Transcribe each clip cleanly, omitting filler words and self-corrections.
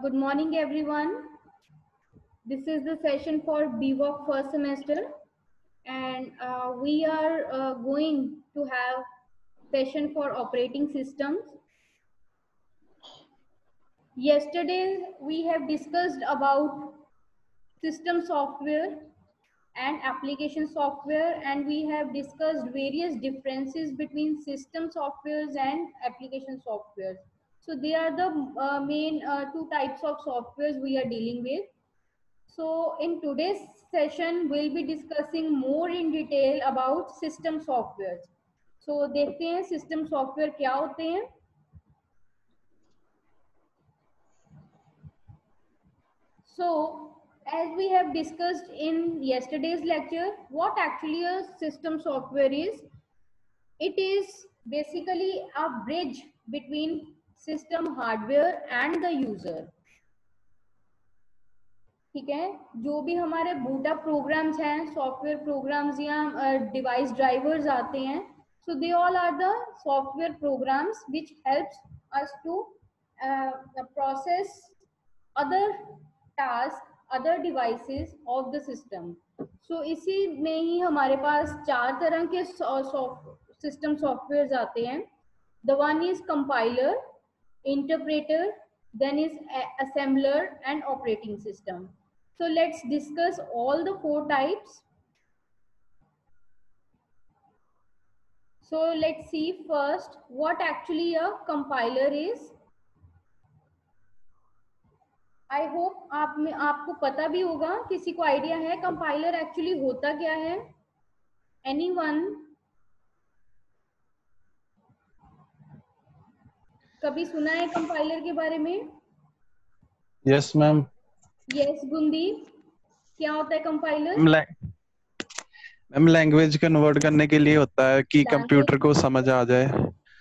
Good morning, everyone. This is the session for BWOC first semester, and we are going to have session for operating systems. Yesterday, we have discussed about system software and application software, and we have discussed various differences between system softwares and application softwares. So they are the main two types of softwares we are dealing with. So in today's session, we'll be discussing more in detail about system software. So देखते हैं system software क्या होते हैं. So as we have discussed in yesterday's lecture, what actually a system software is? It is basically a bridge between system hardware and the user. ठीक है, जो भी हमारे बूटअप प्रोग्राम्स हैं, सॉफ्टवेयर प्रोग्राम्स या डिवाइस ड्राइवर्स आते हैं, so they all are the software programs which helps us to process other tasks, other devices of the system. So इसी में ही हमारे पास चार तरह के सिस्टम सॉफ्टवेयर आते हैं. The one is compiler, interpreter, then is assembler and operating system. So let's discuss all the four types. So let's see first what actually a compiler is. I hope आपको पता भी होगा, किसी को idea है compiler actually होता क्या है? Anyone? कभी सुना है कंपाइलर के बारे में? Yes ma'am. यस गुंदी, क्या होता है कंपाइलर? मैम लैंग्वेज कन्वर्ट करने के लिए होता है कि कंप्यूटर को समझ आ जाए.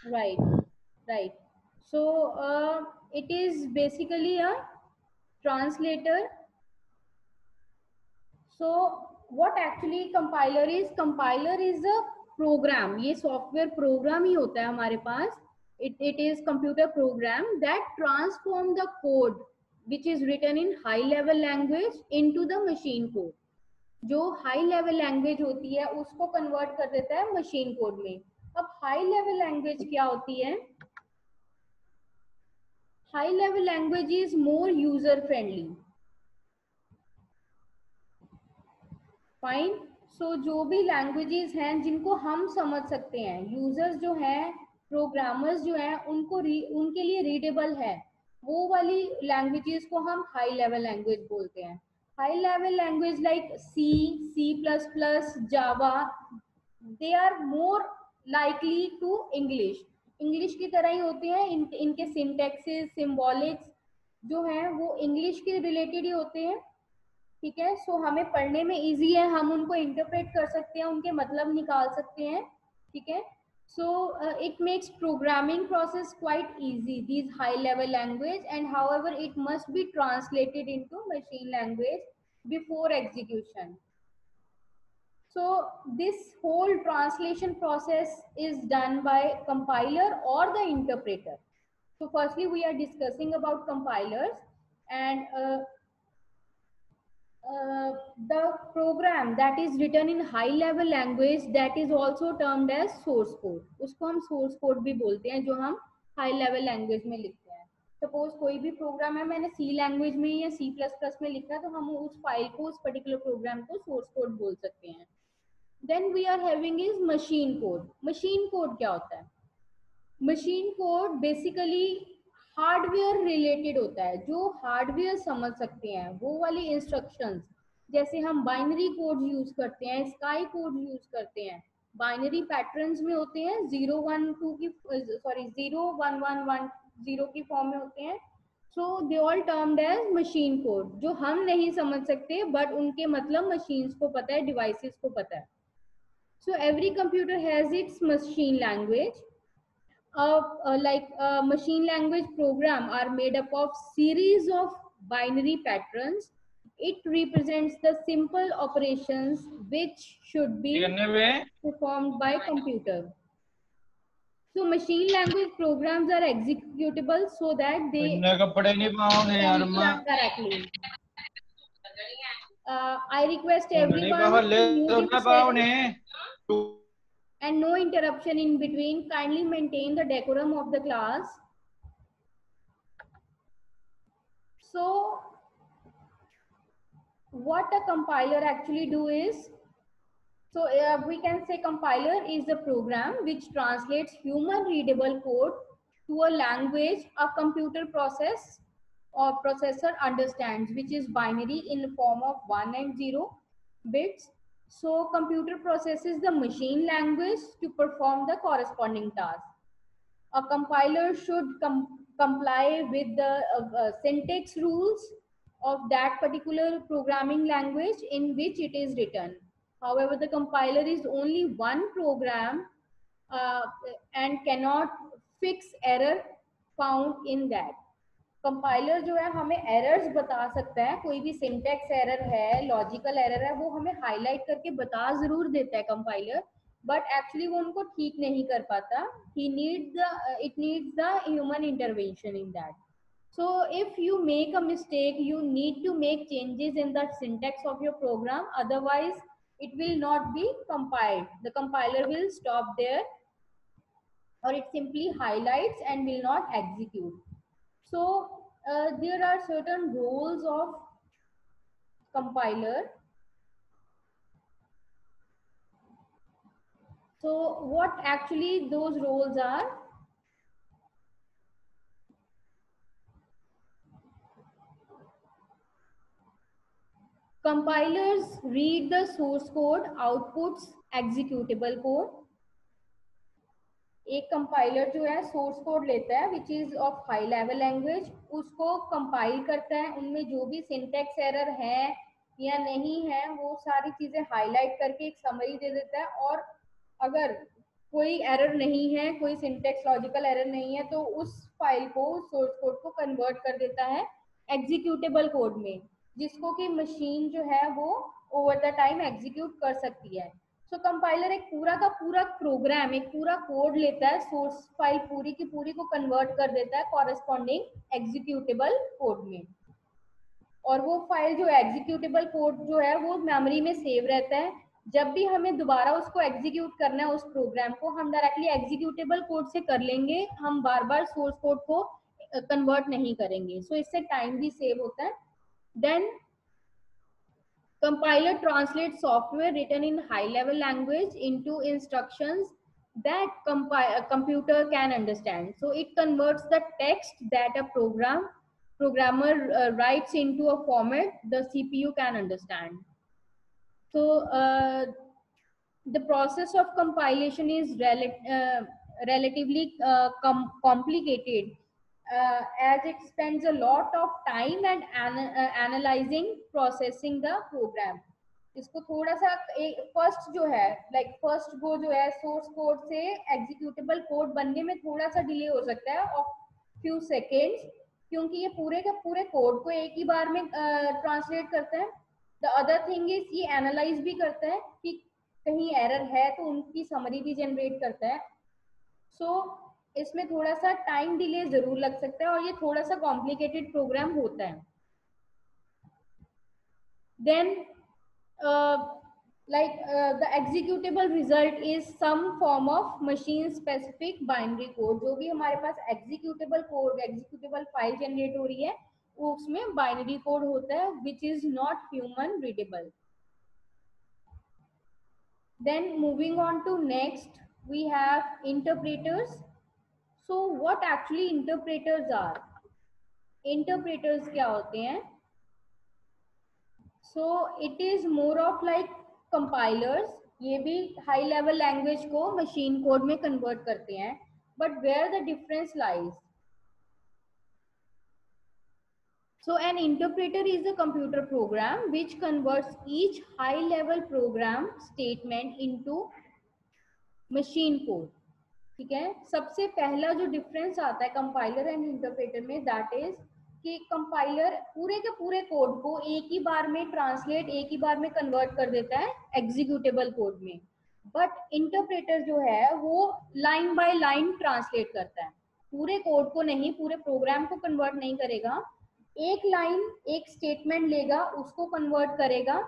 Right. So it is basically a translator. So what actually compiler is? Compiler is a program. ये software program ही होता है हमारे पास. It is computer program that transform the code which is written in high level language into the machine code. जो high level language होती है उसको convert कर देता है मशीन कोड में. अब हाई लेवल लैंग्वेज क्या होती है? High level language is more user friendly. Fine. So जो भी लैंग्वेजेस हैं जिनको हम समझ सकते हैं, यूजर्स जो हैं, प्रोग्रामर्स जो हैं, उनके लिए रीडेबल है, वो वाली लैंग्वेजेस को हम हाई लेवल लैंग्वेज बोलते हैं. High level language like C, C++, Java, they are more likely to English. English की तरह ही होते हैं. इनके सिंटैक्सेस, सिंबॉलिक्स जो हैं वो इंग्लिश के रिलेटेड ही होते हैं. ठीक है. सो हमें पढ़ने में इजी है, हम उनको इंटरप्रेट कर सकते हैं, उनके मतलब निकाल सकते हैं. ठीक है. So it makes programming process quite easy, these high level language, and however it must be translated into machine language before execution. So this whole translation process is done by compiler or the interpreter. So firstly we are discussing about compilers, and the program that is written in high level language, that is also termed as source code. उसको हम source code भी बोलते हैं जो हम high level language में लिखते हैं. सपोज कोई भी प्रोग्राम है, मैंने C लैंग्वेज में या C++ में लिखा है, तो हम उस फाइल को, उस पर्टिकुलर प्रोग्राम को सोर्स कोड बोल सकते हैं. Then we are having is machine code. Machine code क्या होता है? Machine code basically hardware related होता है, जो हार्डवेयर समझ सकते हैं वो वाली इंस्ट्रक्शंस. जैसे हम बाइनरी कोड यूज करते हैं, स्काई कोड यूज करते हैं, बाइनरी पैटर्न्स में होते हैं, 0 1 2 की सॉरी 0 1 1 1 0 की फॉर्म में होते हैं. So they all termed as machine code, जो हम नहीं समझ सकते बट उनके मतलब मशीन्स को पता है, डिवाइसेस को पता है. So every computer has its machine language. Like machine language program are made up of series of binary patterns. It represents the simple operations which should be performed by computer. So machine language programs are executable so that they कपड़े नहीं पाओगे यार मां run correctly. I request नहीं everyone पाओ to ले mute तो ना yourself पाओ ने and no interruption in between. Kindly maintain the decorum of the class. So what a compiler actually do is, so we can say compiler is a program which translates human readable code to a language a computer process or processor understands, which is binary in the form of 1 and 0 bits. So computer processes the machine language to perform the corresponding task. A compiler should comply with the syntax rules of that particular programming language in which it is written. However, the compiler is only one program uh, and cannot fix error found in that. Compiler जो है हमें errors बता सकता है, कोई भी syntax error है, logical error है, वो हमें हाईलाइट करके बता जरूर देता है कंपाइलर, बट एक्चुअली वो उनको ठीक नहीं कर पाता. It needs the human intervention in that. So if you make a mistake, you need to make changes in the syntax of your program, otherwise it will not be compiled. The compiler will stop there, or it simply highlights and will not execute. So there are certain roles of compiler. So what actually those roles are? Compilers read the source code, outputs executable code. एक compiler जो है source code लेता है which is of high level language, उसको compile करता है, उनमें जो भी सिंटेक्स एरर है या नहीं है वो सारी चीजें हाईलाइट करके एक समरी दे देता है, और अगर कोई एरर नहीं है, कोई सिंटेक्स लॉजिकल एरर नहीं है, तो उस फाइल को, उस सोर्स कोड को कन्वर्ट कर देता है एग्जीक्यूटेबल कोड में, जिसको कि मशीन जो है वो ओवर द टाइम एग्जीक्यूट कर सकती है. सो कंपाइलर एक पूरा का पूरा प्रोग्राम, एक पूरा कोड लेता है, सोर्स फाइल पूरी की पूरी को कन्वर्ट कर देता है कॉरेस्पॉन्डिंग एग्जीक्यूटेबल कोड में, और वो फाइल जो एग्जीक्यूटेबल कोड जो है वो मेमोरी में सेव रहता है. जब भी हमें दोबारा उसको एग्जीक्यूट करना है उस प्रोग्राम को, हम डायरेक्टली एग्जीक्यूटेबल कोड से कर लेंगे, हम बार बार सोर्स कोड को कन्वर्ट नहीं करेंगे. सो इससे टाइम भी सेव होता है. Then compiler translates software written in high level language into instructions that computer can understand. So it converts the text that a programmer writes into a format the CPU can understand. So the process of compilation is relatively complicated, as it spends a lot of time and analyzing, processing the program. इसको थोड़ा सा first जो है first go जो है source code से executable code बनने में थोड़ा सा डिले हो सकता है ऑफ फ्यू सेकेंड्स, क्योंकि ये पूरे के पूरे कोड को एक ही बार में ट्रांसलेट करता है. द अदर थिंग इज ये एनालाइज भी करता है कि कहीं एरर है तो उनकी समरी भी जनरेट करता है. सो इसमें थोड़ा सा टाइम डिले जरूर लग सकता है और ये थोड़ा सा कॉम्प्लिकेटेड प्रोग्राम होता है. Then the executable result is some form of machine specific binary code. जो भी हमारे पास executable code, executable file generate हो रही है, वो उसमें binary code होता है which is not human readable. Then moving on to next, we have interpreters. So what actually interpreters are? Interpreters क्या होते हैं? So it is more of like compilers. ये भी high level language को machine code में convert करते हैं. But where the difference lies? So an interpreter is a computer program which converts each high level program statement into machine code. ठीक है. सबसे पहला जो डिफरेंस आता है कंपाइलर एंड इंटरप्रेटर में, दैट इज कि कंपाइलर पूरे के पूरे कोड को एक ही बार में ट्रांसलेट, एक ही बार में कन्वर्ट कर देता है एग्जीक्यूटेबल कोड में. बट इंटरप्रेटर जो है वो लाइन बाय लाइन ट्रांसलेट करता है, पूरे कोड को नहीं, पूरे प्रोग्राम को कन्वर्ट नहीं करेगा, एक लाइन एक स्टेटमेंट लेगा उसको कन्वर्ट करेगा,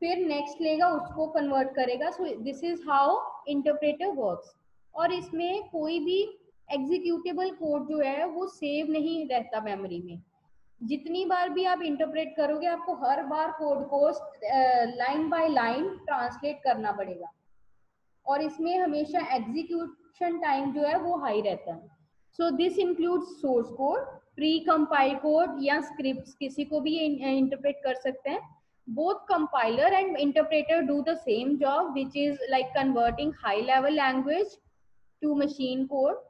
फिर नेक्स्ट लेगा उसको कन्वर्ट करेगा। So this is how interpreter works. और इसमें कोई भी एग्जीक्यूटेबल कोड जो है वो सेव नहीं रहता मेमोरी में, जितनी बार भी आप इंटरप्रेट करोगे आपको हर बार कोड को लाइन बाय लाइन ट्रांसलेट करना पड़ेगा, और इसमें हमेशा एग्जीक्यूशन टाइम जो है वो हाई रहता है। So this includes source code, pre compile code या स्क्रिप्ट, किसी को भी इंटरप्रेट कर सकते हैं। Both compiler and interpreter do the same job which is like converting high level language to machine code.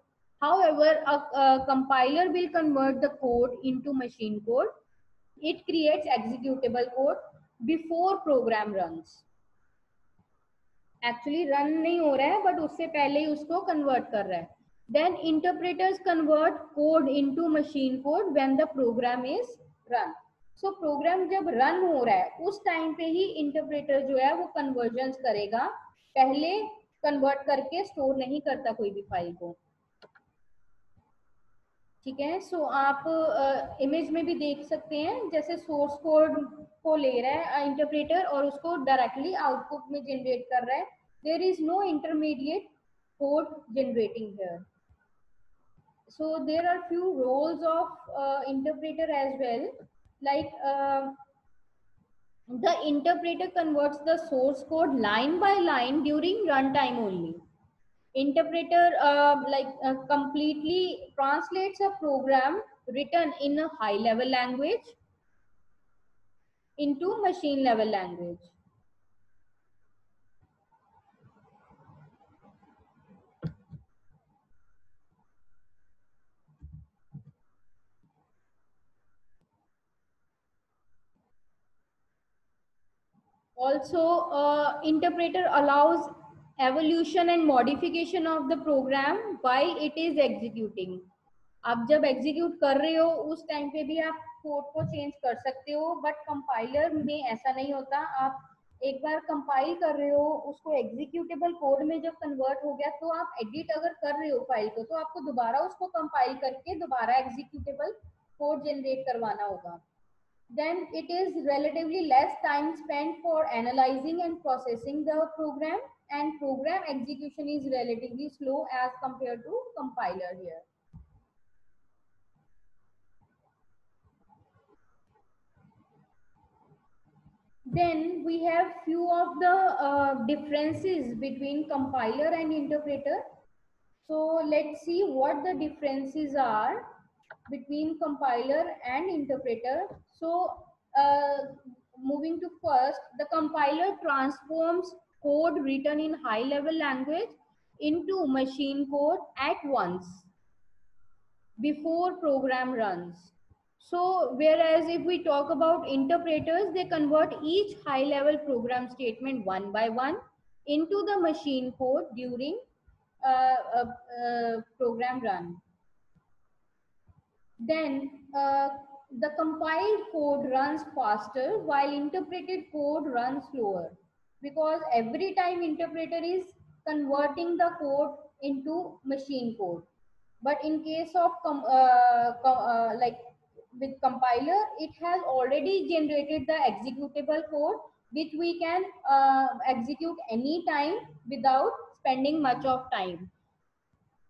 However, a compiler will convert the code into machine code. It creates executable code before program runs. Actually run नहीं हो रहा है but उससे पहले ही उसको convert कर रहा है. Then interpreters convert code into machine code when the program is run. So program जब run हो रहा है उस time पे ही interpreter जो है वो conversions करेगा, पहले कन्वर्ट करके स्टोर नहीं करता कोई भी फाइल को। ठीक है, सो आप इमेज में भी देख सकते हैं, जैसे सोर्स कोड को ले रहा है इंटरप्रेटर और उसको डायरेक्टली आउटपुट में जनरेट कर रहा है। There is no intermediate code generating here. So there are few roles of interpreter as well, like the interpreter converts the source code line by line during runtime only. Interpreter completely translates a program written in a high level language into machine level language. Also, interpreter allows evolution and modification of the program while it is executing. आप जब execute कर रहे हो उस time पे भी आप code को चेंज कर सकते हो, बट कंपाइलर में ऐसा नहीं होता। आप एक बार कंपाइल कर रहे हो, उसको एग्जीक्यूटेबल कोड में जब कन्वर्ट हो गया तो आप एडिट अगर कर रहे हो फाइल को तो आपको दोबारा उसको कंपाइल करके दोबारा एग्जीक्यूटेबल कोड जनरेट करवाना होगा। Then it is relatively less time spent for analyzing and processing the program, and program execution is relatively slow as compared to compiler here. Then we have few of the differences between compiler and interpreter. So let's see what the differences are between compiler and interpreter. So moving to first, the compiler transforms code written in high level language into machine code at once before program runs. So whereas if we talk about interpreters, they convert each high level program statement one by one into the machine code during program run. Then the compiled code runs faster while interpreted code runs slower, because every time interpreter is converting the code into machine code. But in case of like with compiler, it has already generated the executable code which we can execute any time without spending much of time.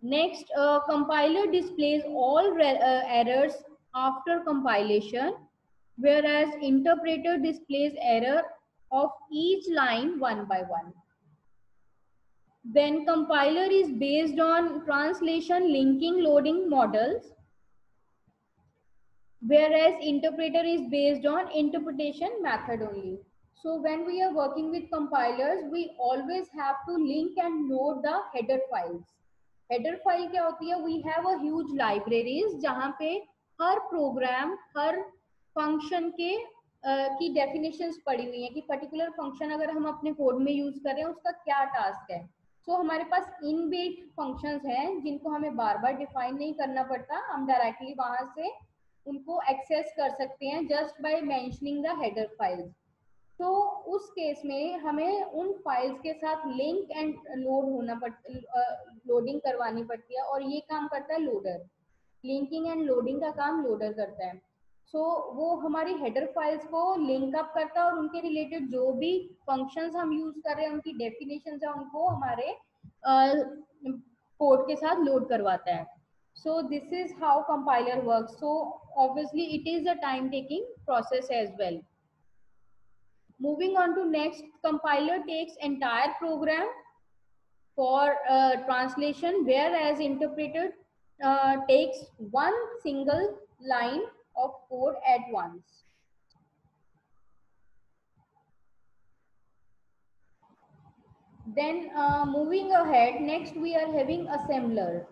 Next, compiler displays all errors after compilation, whereas interpreter displays error of each line one by one. Then compiler is based on translation linking loading models, whereas interpreter is based on interpretation method only. So when we are working with compilers, we always have to link and load the header files. Header file क्या होती है? We have a huge libraries जहाँ पे हर programme, हर function के की definitions पड़ी हुई हैं कि पर्टिकुलर फंक्शन अगर हम अपने कोड में यूज कर रहे हैं उसका क्या टास्क है। सो हमारे पास इनबिल्ट फंक्शंस हैं जिनको हमें बार बार डिफाइन नहीं करना पड़ता, हम डायरेक्टली वहां से उनको एक्सेस कर सकते हैं just by mentioning the header files. तो उस केस में हमें उन फाइल्स के साथ लिंक एंड लोडिंग करवानी पड़ती है, और ये काम करता है लोडर। लिंकिंग एंड लोडिंग का काम लोडर करता है। सो वो हमारी हेडर फाइल्स को लिंक अप करता है और उनके रिलेटेड जो भी फंक्शंस हम यूज कर रहे हैं, उनकी डेफिनेशन है, उनको हमारे कोड के साथ लोड करवाता है। So this is how compiler works. So obviously it is a time taking process as well. Moving on to next, compiler takes entire program for translation, whereas interpreter takes one single line of code at once. Then moving ahead, next we are having assembler.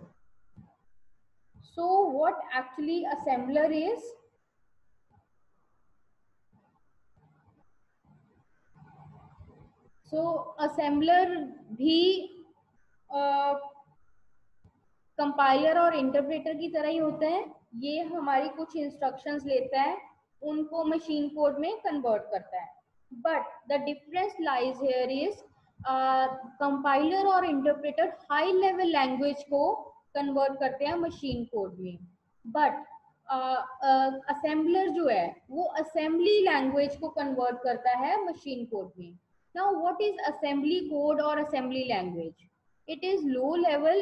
So what actually assembler is? So assembler भी compiler और interpreter की तरह ही होता है। ये हमारी कुछ instructions लेता है, उनको मशीन कोड में कन्वर्ट करता है। But the difference lies here is compiler और इंटरप्रेटर हाई लेवल लैंग्वेज को कन्वर्ट करते हैं मशीन कोड में, बट असेंबलर जो है वो असेंबली लैंग्वेज को कन्वर्ट करता है मशीन कोड में। Now what is assembly code और assembly language? It is low level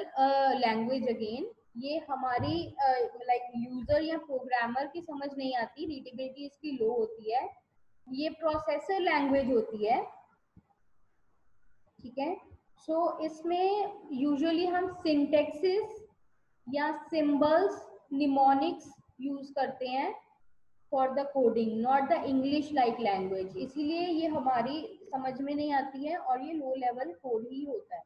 language again. ये हमारी लाइक यूजर या प्रोग्रामर की समझ नहीं आती, रीडेबिलिटी इसकी लो होती है। ये प्रोसेसर लैंग्वेज होती है, ठीक है। सो इसमें यूजुअली हम सिंटेक्सिस या सिंबल्स, निमोनिक्स यूज करते हैं for the coding, not the English like language. इसीलिए ये हमारी समझ में नहीं आती है और ये लो लेवल कोड ही होता है।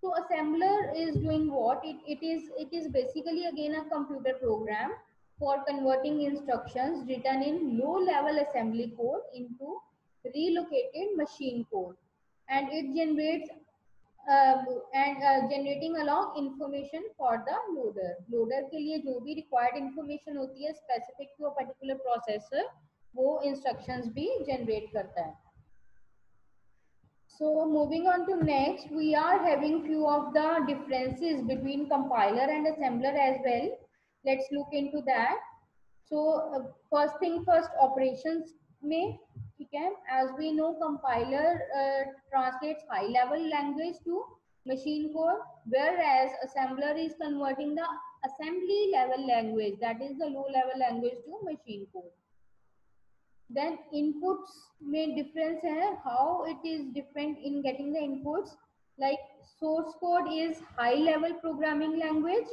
So assembler is doing what? It is basically again a computer program for converting instructions written in low level assembly code into relocated machine code, and it generates generating along information for the loader. Loader के लिए जो भी required information होती है specific to a particular processor, वो instructions भी generate करता है। So moving on to next, we are having few of the differences between compiler and assembler as well. Let's look into that. So first thing first, operations में, ठीक है, as we know compiler translates high level language to machine code, whereas assembler is converting the assembly level language, that is the low level language, to machine code. Then inputs में difference है, how it is different in getting the inputs. Like source code is high level programming language.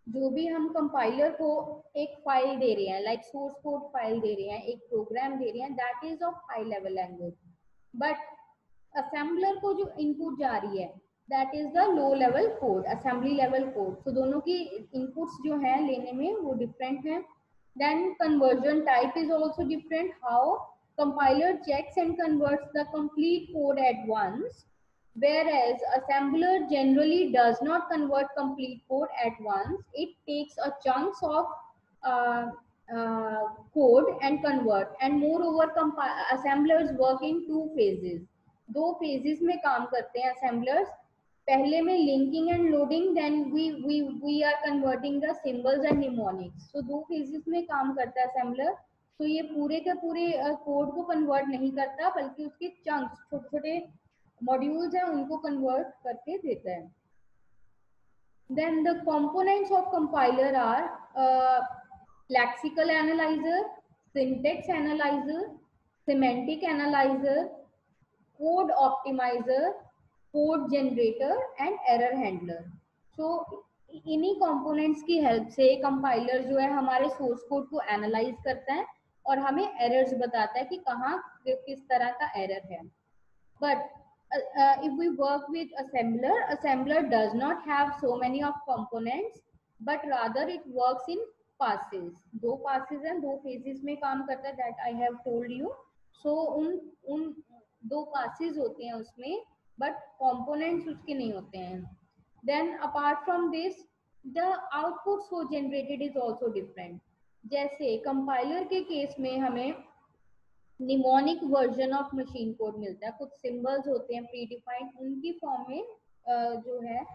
जो भी हम compiler को एक file दे रहे हैं, like source code file दे रहे हैं, एक प्रोग्राम दे रहे हैं, that is of high level language. But assembler को जो इनपुट जा रही है, that is the low level code, assembly level code. तो दोनों की इनपुट्स जो है लेने में वो डिफरेंट है। Then conversion type is also different. How compiler checks and converts the complete code at once, whereas assembler generally does not convert complete code at once. It takes a chunks of code and convert. And moreover, assemblers work in two phases. दो phases में काम करते हैं assemblers. पहले में linking and loading, then we are converting the symbols and mnemonics. So दो phases में काम करता है असेंबलर। तो ये पूरे के पूरे कोड को कन्वर्ट नहीं करता, बल्कि उसके चंक्स, छोटे छोटे मॉड्यूल्स हैं, उनको कन्वर्ट करके देता है। Then the components of compiler are lexical analyser, syntax analyser, semantic analyser, code optimiser, code generator and error handler. So इन्हीं कंपोनेंट्स की हेल्प से कंपाइलर जो है हमारे सोर्स कोड को एनालाइज करता है और हमें एरर्स बताता है कि कहाँ किस तरह का एरर है। But if we work with assembler does not have so many of components, but rather it works in passes. दो passes हैं, दो phases में काम करता है, that I have told you. So उन दो passes होते हैं उसमें, but components उसके नहीं होते हैं। Then apart from this, the output so generated is also different. जैसे compiler के केस में हमें mnemonic version of machine code मिलता है, कुछ सिंबल्स होते हैं प्री डिफाइंड, उनकी फॉर्म में जो है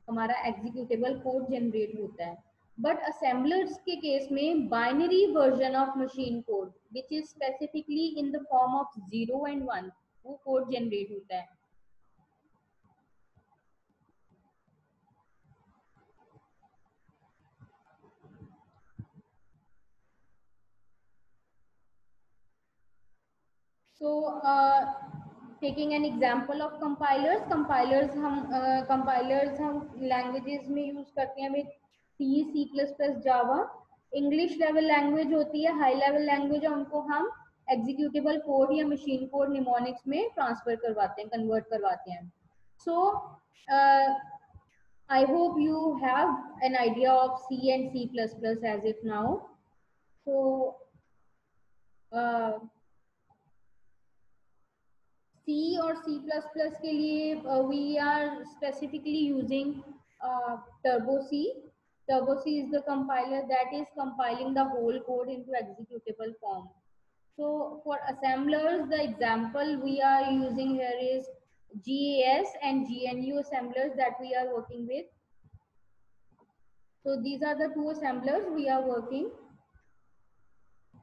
हमारा एग्जीक्यूटेबल कोड जनरेट होता है। बट असेंबलर्स के केस में binary version of machine code which is specifically in the form of 0 and 1 वो कोड जनरेट होता है। So taking an example of compilers, compilers हम languages में use करते हैं with C, C++, Java। English level language होती है, high level language है, उनको हम executable code या machine code mnemonics में transfer करवाते हैं, convert करवाते हैं। So I hope you have an idea of C and C++ as if now। So C और C++ के लिए we are specifically using Turbo C. Turbo C is the compiler that is compiling the whole code into executable form. So for assemblers, the example we are using here is GAS and GNU assemblers that we are working with. So these are the two assemblers we are working.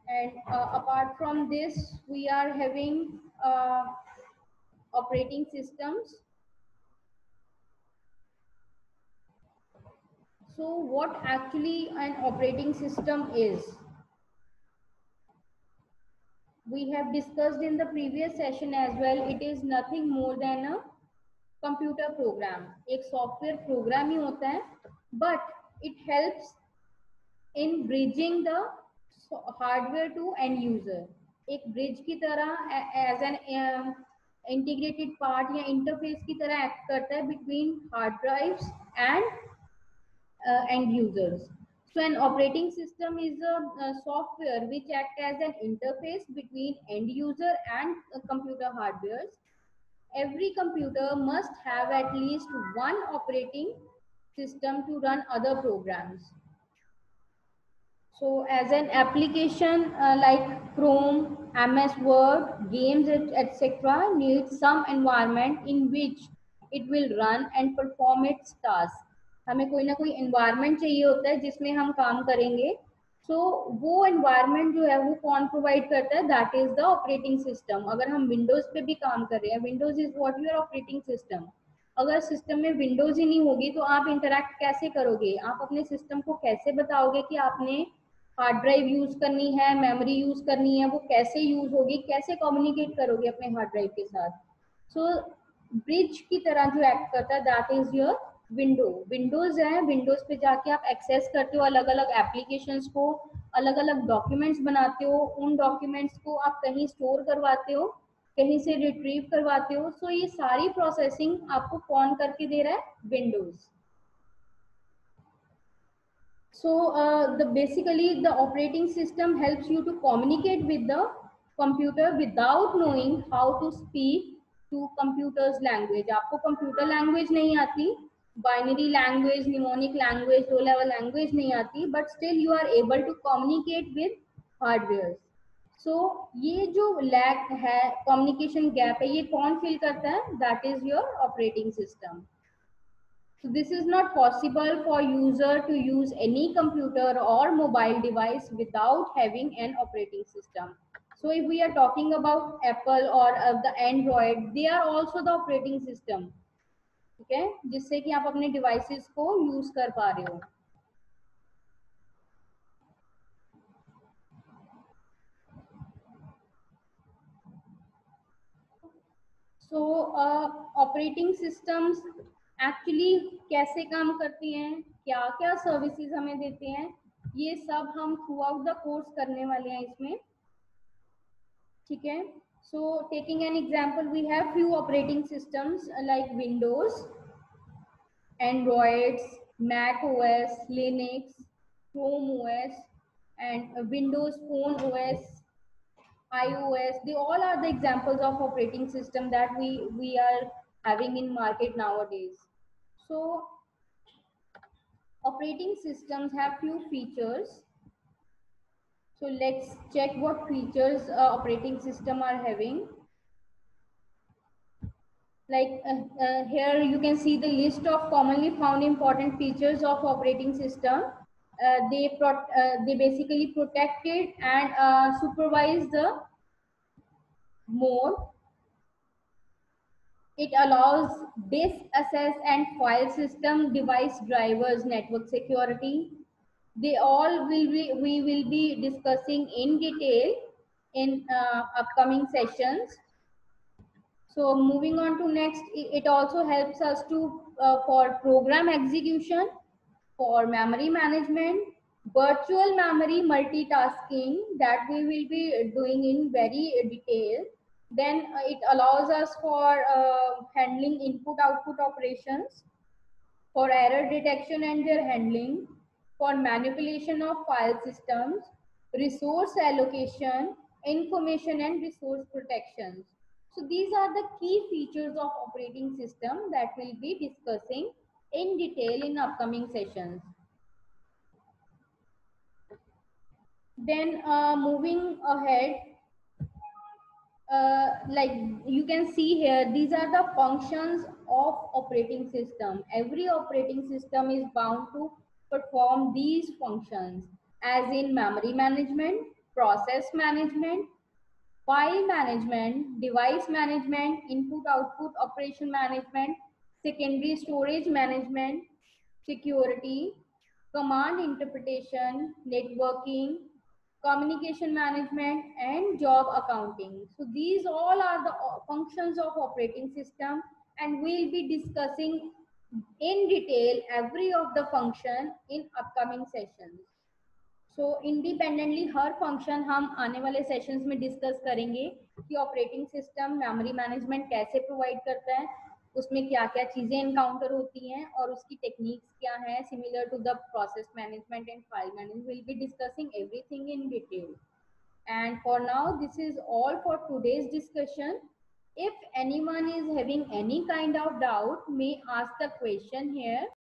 And apart from this, we are having operating systems. So what actually an operating system is? We have discussed in the previous session as well, it is nothing more than a computer program. एक software program ही होता है, but it helps in bridging the hardware to end user. एक bridge की तरह as an integrated part या interface की तरह act करता है between hard drives and end users. So an operating system is a software which acts as an interface between end user and computer hardware. Every computer must have at least one operating system to run other programs. So as an application like Chrome, MS Word, games, etc. needs some environment in which it will run and perform its task. हमें कोई ना कोई environment चाहिए होता है जिसमें हम काम करेंगे। So वो environment जो है वो कौन provide करता है? That is the operating system. अगर हम Windows पे भी काम कर रहे हैं, Windows is what your operating system. अगर सिस्टम में विंडोज ही नहीं होगी तो आप इंटरैक्ट कैसे करोगे? आप अपने सिस्टम को कैसे बताओगे कि आपने हार्ड ड्राइव यूज करनी है, मेमोरी यूज करनी है, वो कैसे यूज होगी, कैसे कम्युनिकेट करोगे अपने हार्ड ड्राइव के साथ? सो ब्रिज की तरह जो एक्ट करता है that is your window. Windows है, विंडोज पे जाके आप एक्सेस करते हो अलग अलग एप्लीकेशंस को, अलग अलग डॉक्यूमेंट्स बनाते हो, उन डॉक्यूमेंट्स को आप कहीं स्टोर करवाते हो, कहीं से रिट्रीव करवाते हो। सो ये सारी प्रोसेसिंग आपको कौन करके दे रहा है? Windows. So basically the operating system helps you to communicate with the computer without knowing how to speak to computer's language. आपको computer language नहीं आती, binary language, mnemonic language, low level language नहीं आती, but still you are able to communicate with hardware. So ये जो lack है, communication gap है, ये कौन fill करता है? That is your operating system. So this is not possible for user to use any computer or mobile device without having an operating system. So if we are talking about Apple or the Android, they are also the operating system. ठीक है, जिससे कि आप अपने devices को use कर पा रहे हो। So operating systems एक्चुअली कैसे काम करती हैं, क्या क्या सर्विसेज हमें देते हैं, ये सब हम थ्रू आउट द कोर्स करने वाले हैं इसमें। ठीक है, so taking an example, we have few operating systems like Windows, Androids, Mac OS, Linux, Chrome OS and Windows phone OS, iOS. They all are the examples of operating system that we are having in market nowadays. So operating systems have few features. So let's check what features operating system are having. Like here you can see the list of commonly found important features of operating system. They basically protect it and supervise the mode. It allows disk access and file system, device drivers, network security. They all we will be discussing in detail in upcoming sessions. So moving on to next, it also helps us to for program execution, for memory management, virtual memory multitasking that we will be doing in very detail. Then it allows us for handling input-output operations, for error detection and their handling, for manipulation of file systems, resource allocation, information and resource protections. So these are the key features of operating system that we'll be discussing in detail in upcoming sessions. Then moving ahead, like you can see here, these are the functions of operating system. Every operating system is bound to perform these functions, as in memory management, process management, file management, device management, input output operation management, secondary storage management, security, command interpretation, networking, communication management, and job accounting. So these all are the functions of operating system, and we'll be discussing in detail every of the function in upcoming sessions. So independently her function हम आने वाले sessions में discuss करेंगे कि operating system memory management कैसे provide करता है, उसमें क्या क्या चीजें इनकाउंटर होती हैं और उसकी टेक्निक्स क्या है, similar to the process management and file management. Will be discussing everything in detail. And for now, this is all for today's discussion. If anyone is having any kind of doubt, may ask the question here.